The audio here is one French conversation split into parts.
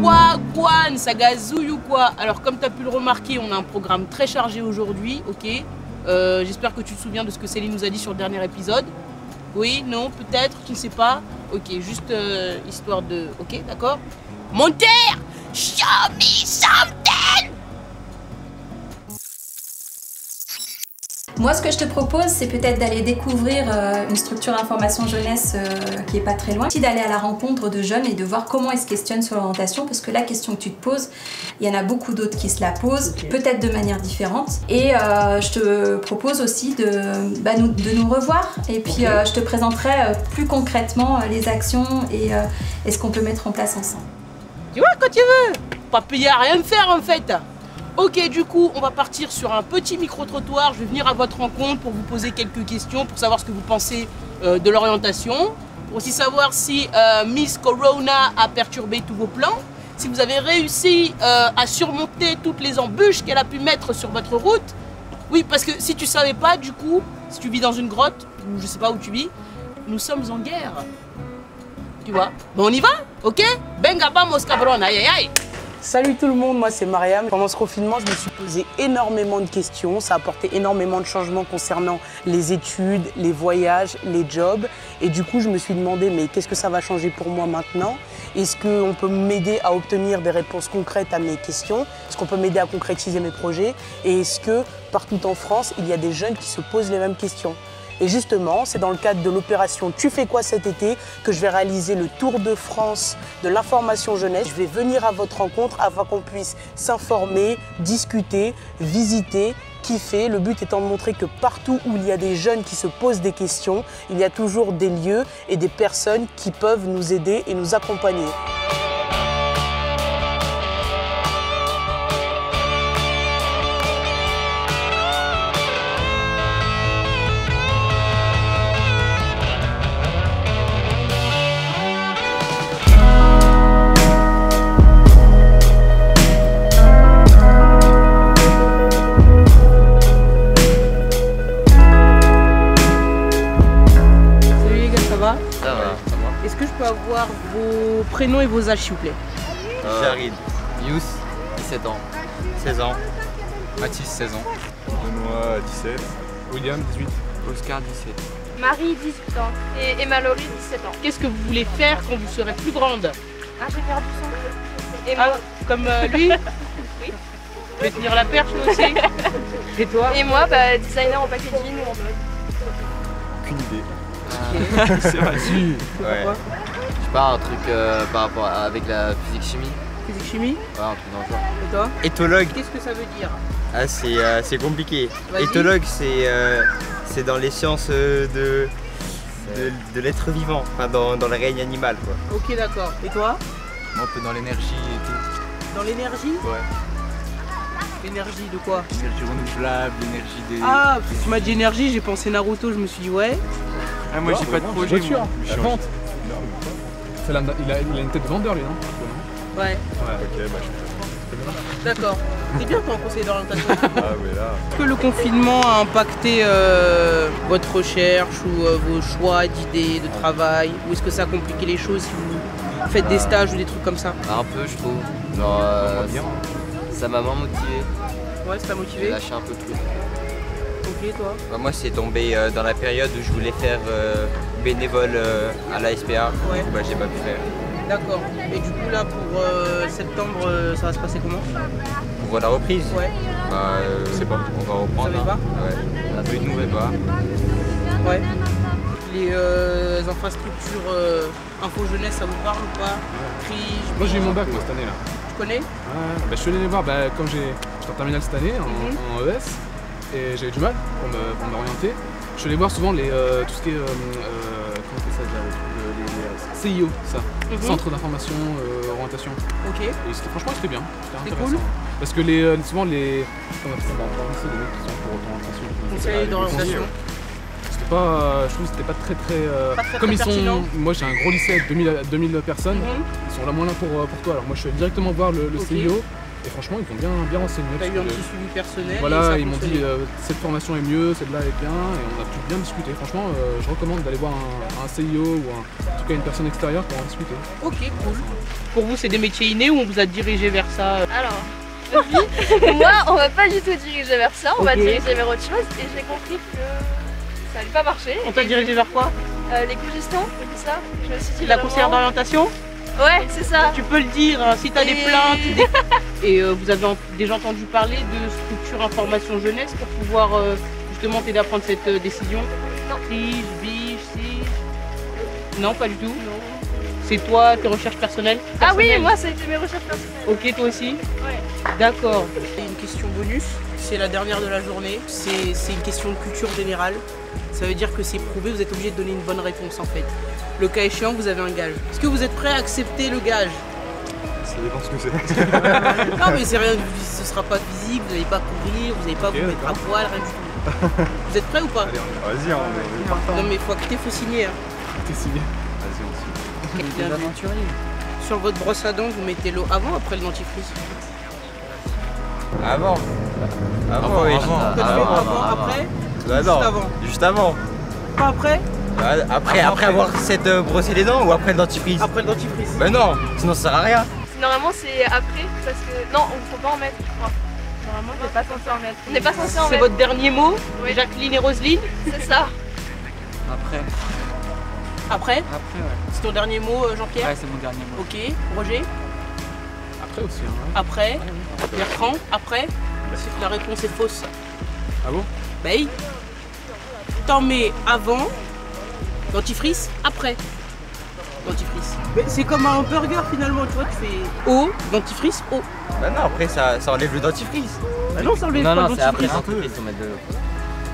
Wagwan, ça gazouille ou quoi? Alors comme tu as pu le remarquer, on a un programme très chargé aujourd'hui, ok. J'espère que tu te souviens de ce que Céline nous a dit sur le dernier épisode. Oui, non, peut-être, tu ne sais pas. Ok, juste histoire de... Ok, d'accord. Mon terre, show me something. Moi, ce que je te propose, c'est peut-être d'aller découvrir une structure information jeunesse qui est pas très loin. Aussi d'aller à la rencontre de jeunes et de voir comment ils se questionnent sur l'orientation, parce que la question que tu te poses, il y en a beaucoup d'autres qui se la posent, peut-être de manière différente. Et je te propose aussi de nous revoir. Et puis je te présenterai plus concrètement les actions et ce qu'on peut mettre en place ensemble. Tu vois, quand tu veux. Pas payer à rien faire en fait. Ok, du coup, on va partir sur un petit micro-trottoir. Je vais venir à votre rencontre pour vous poser quelques questions, pour savoir ce que vous pensez de l'orientation. Pour aussi savoir si Miss Corona a perturbé tous vos plans. Si vous avez réussi à surmonter toutes les embûches qu'elle a pu mettre sur votre route. Oui, parce que si tu savais pas, du coup, si tu vis dans une grotte, ou je sais pas où tu vis, nous sommes en guerre. Tu vois? Bon, on y va? Ok? Benga vamos, cabron, aïe aïe aïe! Salut tout le monde, moi c'est Mariam. Pendant ce confinement, je me suis posé énormément de questions. Ça a apporté énormément de changements concernant les études, les voyages, les jobs. Et du coup, je me suis demandé, mais qu'est-ce que ça va changer pour moi maintenant? Est-ce qu'on peut m'aider à obtenir des réponses concrètes à mes questions? Est-ce qu'on peut m'aider à concrétiser mes projets? Et est-ce que partout en France, il y a des jeunes qui se posent les mêmes questions? Et justement, c'est dans le cadre de l'opération Tu fais quoi cet été que je vais réaliser le Tour de France de l'information jeunesse. Je vais venir à votre rencontre afin qu'on puisse s'informer, discuter, visiter, kiffer. Le but étant de montrer que partout où il y a des jeunes qui se posent des questions, il y a toujours des lieux et des personnes qui peuvent nous aider et nous accompagner. Est-ce que je peux avoir vos prénoms et vos âges s'il vous plaît? Jarid, Yous, 17 ans. 16 ans. Mathis, 16 ans. Benoît, 17. William, 18. Oscar, 17. Marie, 18 ans. Et Mallory, 17 ans. Qu'est-ce que vous voulez faire quand vous serez plus grande? Ingénieur du son. Et Ah, moi. comme lui? Oui. Je vais tenir la perche moi aussi. Et toi? Et moi, designer en packaging ou en mode. Aucune idée. C'est vrai. Ouais. Je sais pas, un truc par rapport avec la physique-chimie. Physique-chimie? Ouais, un truc dans le genre. Et toi? Éthologue. Qu'est-ce que ça veut dire? Ah, c'est compliqué. Vas-y. Éthologue, c'est dans les sciences de l'être vivant, enfin dans le règne animal, quoi. Ok, d'accord. Et toi? Moi, un peu dans l'énergie et tout. Dans l'énergie? Ouais. L'énergie de quoi? L'énergie renouvelable, l'énergie des... Ah, parce que tu m'as dit énergie, j'ai pensé Naruto, je me suis dit ouais. Ah, moi, j'ai pas de projet. Voiture, moi. la vente. Il a une tête de vendeur lui, non? Ouais, Ouais, ok, bah je d'accord. C'est bien toi en conseiller d'orientation. Ah, mais là... Est-ce que le confinement a impacté votre recherche ou vos choix d'idées, de travail? Ou est-ce que ça a compliqué les choses si vous faites des stages ou des trucs comme ça? Un peu, je trouve. Genre, bien. ça m'a moins motivé. Ouais, ça t'a J'ai motivé? lâché un peu tout. Ok, toi? Bah, moi, c'est tombé dans la période où je voulais faire bénévole à la SPA. Ouais. Du coup, bah, j'ai pas pu faire. D'accord. Et du coup là pour septembre, ça va se passer comment? Pour la reprise, Ouais. bah, C'est pas. on va reprendre. Vous savez pas? Ouais. On a peu de nouvelles pas. Ouais. Les infrastructures info jeunesse, ça vous parle ou pas? Moi j'ai eu mon bac moi, cette année là. Tu connais? Bah, je suis allé les voir comme j'étais en terminale cette année en ES et j'avais du mal pour m'orienter. Je suis allé voir souvent tout ce qui est comment on fait ça déjà, les CIO, ça, Centre d'information orientation. Ok. Et franchement c'était bien, c'était C'est intéressant. Parce que souvent les comment on appelle ça, les mecs qui sont pour orientation. Conseil d'orientation. C'était pas, je trouve que c'était pas très comme ils pertinent. sont, moi j'ai un gros lycée avec 2000 personnes, ils sont là moins là pour toi. Alors moi je suis allé directement voir le CIO Et franchement, ils ont bien renseigné. T'as parce eu un que, petit suivi personnel. et voilà, ça ils m'ont dit fonctionnait. cette formation est mieux, celle-là est bien, et on a pu bien discuter. Franchement, je recommande d'aller voir un CIO ou en tout cas une personne extérieure pour en discuter. Ok, cool. Pour vous, c'est des métiers innés ou on vous a dirigé vers ça? Alors, oui. Moi, on va pas du tout diriger vers ça, on va Ok. diriger vers autre chose et j'ai compris que ça allait pas marcher. On t'a dirigé vers quoi? L'éco-gestion, c'est ça. Je me suis dit La vraiment- conseillère d'orientation? Ouais, c'est ça. Tu peux le dire, hein, si t'as des Et- plaintes. Et vous avez déjà entendu parler de structure information jeunesse pour pouvoir justement t'aider à prendre cette décision? Non. Crige, biche, sige? Non, pas du tout? C'est toi, tes recherches personnelles? Ah oui, Personnelles? moi, ça a été mes recherches personnelles. Ok, toi aussi? Ouais. D'accord. Et une question bonus, c'est la dernière de la journée. C'est une question de culture générale. Ça veut dire que c'est prouvé, vous êtes obligé de donner une bonne réponse en fait. Le cas échéant, vous avez un gage. Est-ce que vous êtes prêt à accepter le gage? Ça dépend ce que c'est. Non mais c'est rien, ce sera pas physique, vous n'allez pas courir, vous n'allez pas vous mettre à poil, rien du tout. Vous êtes prêts ou pas? Allez, vas-y, on est partant. Non mais il faut acter, faut signer. Hein. T'es signé. Vas-y, on signe. Sur votre brosse à dents, vous mettez l'eau avant ou après le dentifrice? Avant. Avant, oui. Toi, tu fais avant, après? Bah Juste non, avant. juste avant. Pas après? Après avoir cette brossé les dents ou après le dentifrice? Après le dentifrice. Bah non, sinon ça sert à rien. Normalement, c'est après parce que. Non, on faut pas en mettre, je crois. Normalement, on n'est pas censé en mettre. On n'est pas censé en C'est mettre. votre dernier mot, Oui. Jacqueline et Roselyne? C'est ça. Après. Après? Après, ouais. C'est ton dernier mot, Jean-Pierre? Ouais, c'est mon dernier mot. Ok. Roger? Après aussi, hein. Après? Bertrand? Après? La réponse est fausse. Ah bon? Bah oui. T'en mets avant, dentifrice, après. Dentifrice. Mais c'est comme un burger finalement, tu vois, tu fais eau, dentifrice, eau. Bah non, après ça enlève le dentifrice. Bah non, ça enlève Non, pas non, le c'est après dentifrice. dentifrice, on met de l'eau.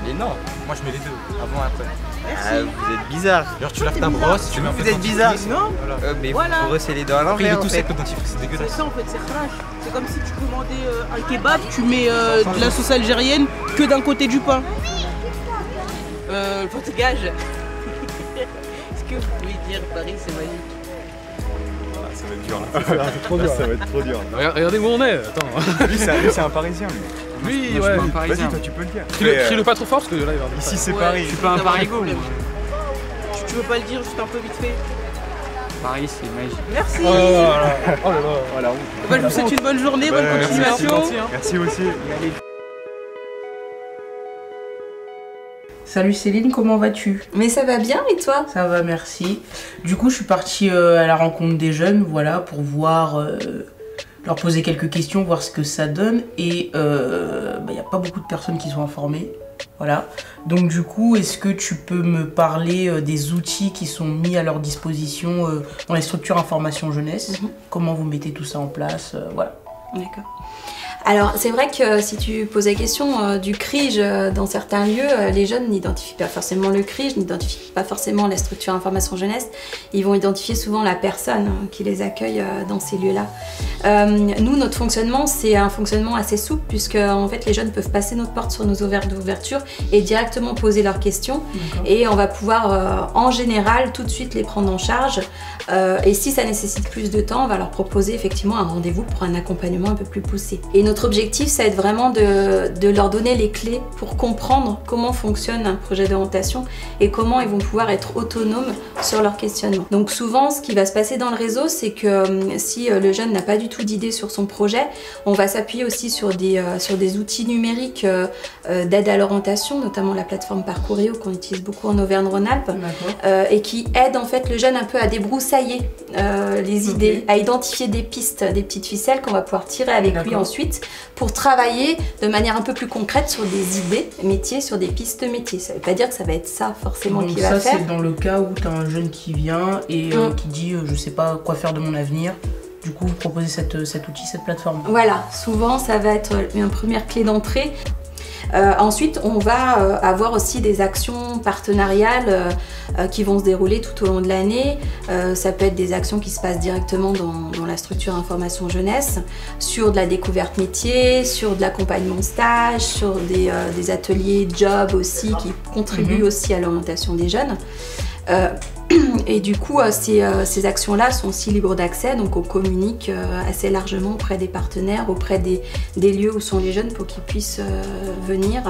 Mais non, Moi, je mets les deux, avant et après. ah, vous êtes bizarre. Genre, tu laves ta brosse, tu mets un peu Vous de êtes bizarre. dentifrice. Non, Voilà. Mais Voilà. vous brossez les dents à Après, il est l'envers tout en fait. sec le dentifrice, c'est c'est dégueulasse. ça en fait, c'est trash. C'est comme si tu commandais un kebab, tu mets de la sauce algérienne que d'un côté du pain. Votre gage. Est-ce que vous pouvez dire Paris c'est magique? Ah, ça va être dur là. trop dur. Ça va être trop dur. Regardez où on est, attends. Lui, c'est un parisien, lui. Lui, Moi, je ouais. suis pas un parisien. Vas-y, toi, tu peux le dire. Crie-le pas trop fort parce que là, il va y avoir des Ici, c'est Ouais. Paris. Je suis pas un D'avoir des parigo, problèmes. moi. Tu veux pas le dire juste un peu vite fait? Paris, c'est magique. Merci. Oh là là. Voilà. Bah, je vous souhaite une bonne journée, bonne Bah, continuation. Merci aussi. Salut Céline, comment vas-tu? Mais ça va bien et toi? Ça va, merci. Du coup, je suis partie à la rencontre des jeunes, voilà, pour voir, leur poser quelques questions, voir ce que ça donne. Et il n'y a pas beaucoup de personnes qui sont informées, voilà. Donc du coup, est-ce que tu peux me parler des outils qui sont mis à leur disposition dans les structures information jeunesse? Comment vous mettez tout ça en place, voilà. D'accord. Alors, c'est vrai que si tu poses la question du CRIJ dans certains lieux, les jeunes n'identifient pas forcément le CRIJ, n'identifient pas forcément la structure information jeunesse. Ils vont identifier souvent la personne qui les accueille dans ces lieux-là. Nous, notre fonctionnement, c'est un fonctionnement assez souple puisque en fait, les jeunes peuvent passer notre porte sur nos horaires d'ouverture et directement poser leurs questions. Et on va pouvoir, en général, tout de suite les prendre en charge. Et si ça nécessite plus de temps, on va leur proposer effectivement un rendez-vous pour un accompagnement un peu plus poussé. Et notre objectif, ça va être vraiment de leur donner les clés pour comprendre comment fonctionne un projet d'orientation et comment ils vont pouvoir être autonomes sur leur questionnement. Donc souvent, ce qui va se passer dans le réseau, c'est que si le jeune n'a pas du tout d'idée sur son projet, on va s'appuyer aussi sur des outils numériques d'aide à l'orientation, notamment la plateforme Parcourio qu'on utilise beaucoup en Auvergne-Rhône-Alpes. Et qui aide en fait le jeune un peu à débroussailler les idées, à identifier des pistes, des petites ficelles qu'on va pouvoir tirer avec lui ensuite pour travailler de manière un peu plus concrète sur des idées métiers, sur des pistes métiers. Ça veut pas dire que ça va être ça forcément Donc qu'il va ça, faire. c'est dans le cas où tu as un jeune qui vient et qui dit je sais pas quoi faire de mon avenir. Du coup, vous proposez cet outil, cette plateforme. Voilà, souvent ça va être une première clé d'entrée. Ensuite, on va avoir aussi des actions partenariales qui vont se dérouler tout au long de l'année. Ça peut être des actions qui se passent directement dans la structure information jeunesse, sur de la découverte métier, sur de l'accompagnement stage, sur des ateliers job aussi qui contribuent aussi à l'orientation des jeunes. Et du coup, ces actions-là sont aussi libres d'accès, donc on communique assez largement auprès des partenaires, auprès des lieux où sont les jeunes pour qu'ils puissent venir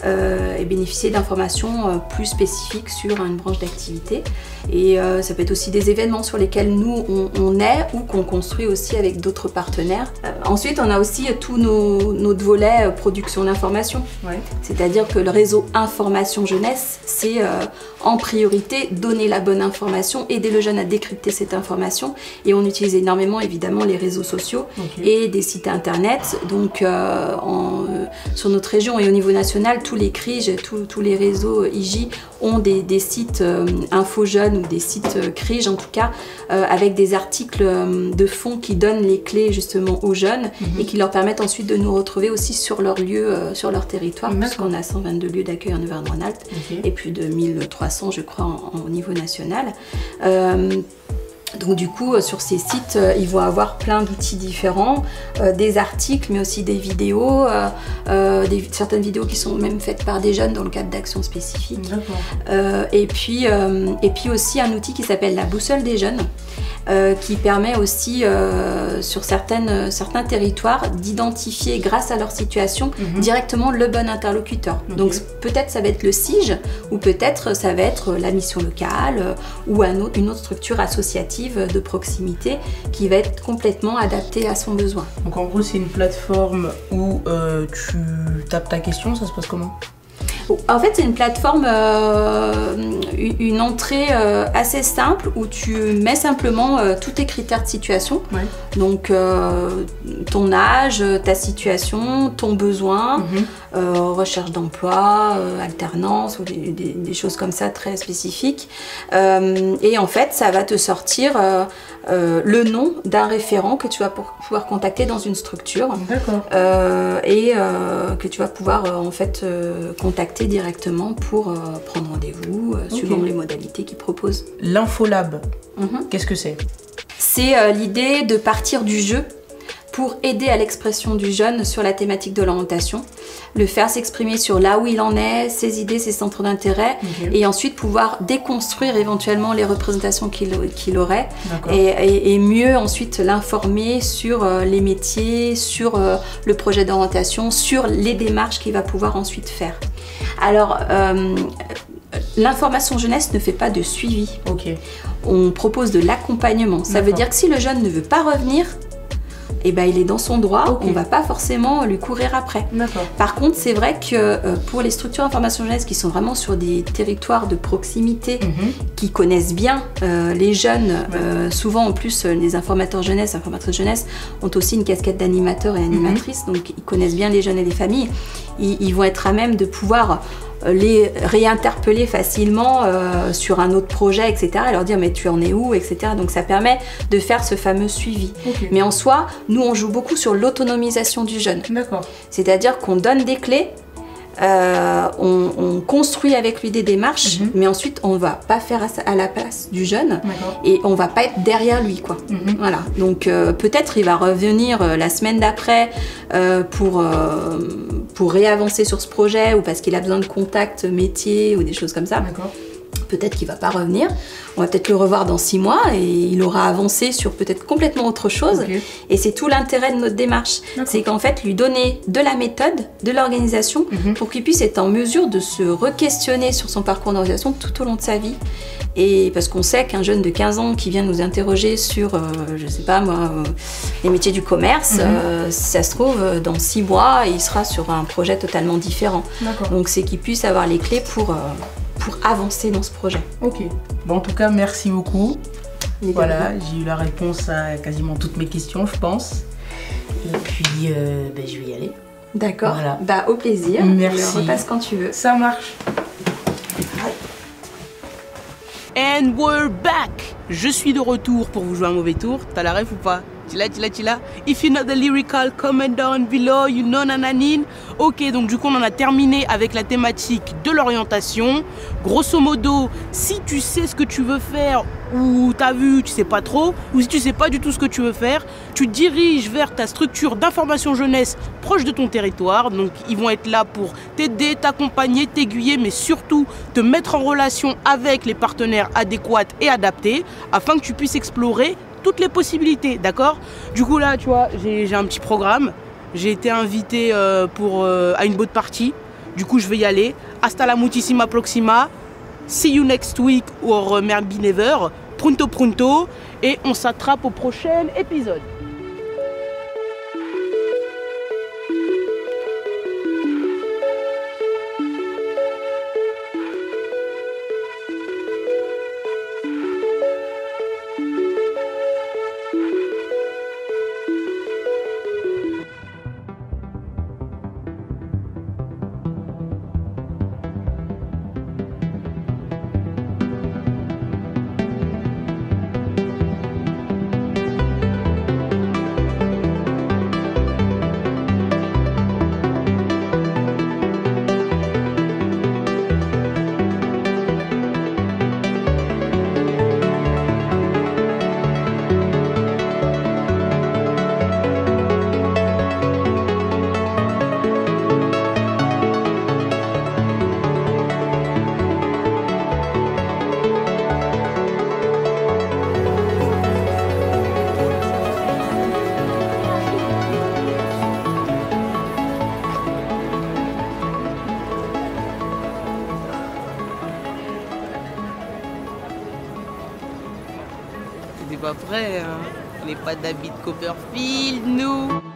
et bénéficier d'informations plus spécifiques sur une branche d'activité. Et ça peut être aussi des événements sur lesquels nous on est ou qu'on construit aussi avec d'autres partenaires. Ensuite, on a aussi tout notre volet production d'information. Ouais. C'est-à-dire que le réseau information jeunesse, c'est en priorité donner la bonne information, aider le jeune à décrypter cette information. Et on utilise énormément évidemment les réseaux sociaux et des sites internet. Donc sur notre région et au niveau national, tous les CRIJ, tous les réseaux IJ ont des sites info jeunes ou des sites CRIJ en tout cas, avec des articles de fond qui donnent les clés justement aux jeunes et qui leur permettent ensuite de nous retrouver aussi sur leur lieu, sur leur territoire, puisqu'on a 122 lieux d'accueil en Auvergne-Rhône-Alpes et plus de 1300 je crois au niveau national. Donc du coup, sur ces sites, ils vont avoir plein d'outils différents, des articles, mais aussi des vidéos, certaines vidéos qui sont même faites par des jeunes dans le cadre d'actions spécifiques. Et puis aussi un outil qui s'appelle la boussole des jeunes, qui permet aussi sur certains territoires d'identifier grâce à leur situation directement le bon interlocuteur. Donc peut-être ça va être le SIJ ou peut-être ça va être la mission locale ou une autre structure associative de proximité qui va être complètement adaptée à son besoin. Donc en gros c'est une plateforme où tu tapes ta question, ça se passe comment ? En fait, c'est une plateforme, une entrée assez simple où tu mets simplement tous tes critères de situation. Donc, ton âge, ta situation, ton besoin, recherche d'emploi, alternance ou des choses comme ça très spécifiques. Et en fait, ça va te sortir le nom d'un référent que tu vas pouvoir contacter dans une structure et que tu vas pouvoir en fait contacter directement pour prendre rendez-vous suivant les modalités qu'ils proposent. L'Infolab, qu'est-ce que c'est ? C'est l'idée de partir du jeu pour aider à l'expression du jeune sur la thématique de l'orientation, le faire s'exprimer sur là où il en est, ses idées, ses centres d'intérêt, et ensuite pouvoir déconstruire éventuellement les représentations qu'il aurait, et mieux ensuite l'informer sur les métiers, sur le projet d'orientation, sur les démarches qu'il va pouvoir ensuite faire. Alors, l'information jeunesse ne fait pas de suivi. On propose de l'accompagnement. Ça veut dire que si le jeune ne veut pas revenir, eh ben, il est dans son droit, on ne va pas forcément lui courir après. Par contre, c'est vrai que pour les structures d'information jeunesse qui sont vraiment sur des territoires de proximité, qui connaissent bien les jeunes, souvent en plus les informateurs jeunesse, informatrices jeunesse ont aussi une casquette d'animateurs et animatrices, donc ils connaissent bien les jeunes et les familles, ils vont être à même de pouvoir les réinterpeller facilement sur un autre projet, etc. et leur dire mais tu en es où, etc. Donc ça permet de faire ce fameux suivi. Mais en soi, nous on joue beaucoup sur l'autonomisation du jeune. C'est-à-dire qu'on donne des clés, on construit avec lui des démarches, mais ensuite on va pas faire à la place du jeune et on va pas être derrière lui, quoi. Voilà. Donc peut-être il va revenir la semaine d'après pour réavancer sur ce projet ou parce qu'il a besoin de contacts métiers ou des choses comme ça. Peut-être qu'il va pas revenir. On va peut-être le revoir dans 6 mois et il aura avancé sur peut-être complètement autre chose. Et c'est tout l'intérêt de notre démarche. C'est qu'en fait, lui donner de la méthode, de l'organisation, pour qu'il puisse être en mesure de se re-questionner sur son parcours d'organisation tout au long de sa vie. Et parce qu'on sait qu'un jeune de 15 ans qui vient nous interroger sur, je sais pas moi, les métiers du commerce, si ça se trouve, dans 6 mois, il sera sur un projet totalement différent. Donc c'est qu'il puisse avoir les clés pour avancer dans ce projet. Bon, en tout cas, merci beaucoup. Voilà, j'ai eu la réponse à quasiment toutes mes questions, je pense. Et puis, je vais y aller. D'accord. Bah, au plaisir. Merci. On repasse quand tu veux. Ça marche. And we're back. Je suis de retour pour vous jouer un mauvais tour. T'as la ref ou pas? Tila. If you know the lyrical, comment down below, you know nananine. Ok, donc du coup on en a terminé avec la thématique de l'orientation. Grosso modo, si tu sais ce que tu veux faire ou t'as vu, tu sais pas trop, ou si tu sais pas du tout ce que tu veux faire, tu te diriges vers ta structure d'information jeunesse proche de ton territoire. Donc ils vont être là pour t'aider, t'accompagner, t'aiguiller, mais surtout te mettre en relation avec les partenaires adéquats et adaptés afin que tu puisses explorer toutes les possibilités, d'accord? Du coup là, tu vois, j'ai un petit programme. J'ai été invité à une boat party. Du coup, je vais y aller. Hasta la muchísima próxima. See you next week or maybe never. Pronto. Et on s'attrape au prochain épisode. Pas prêt, hein. On n'est pas David Copperfield, nous.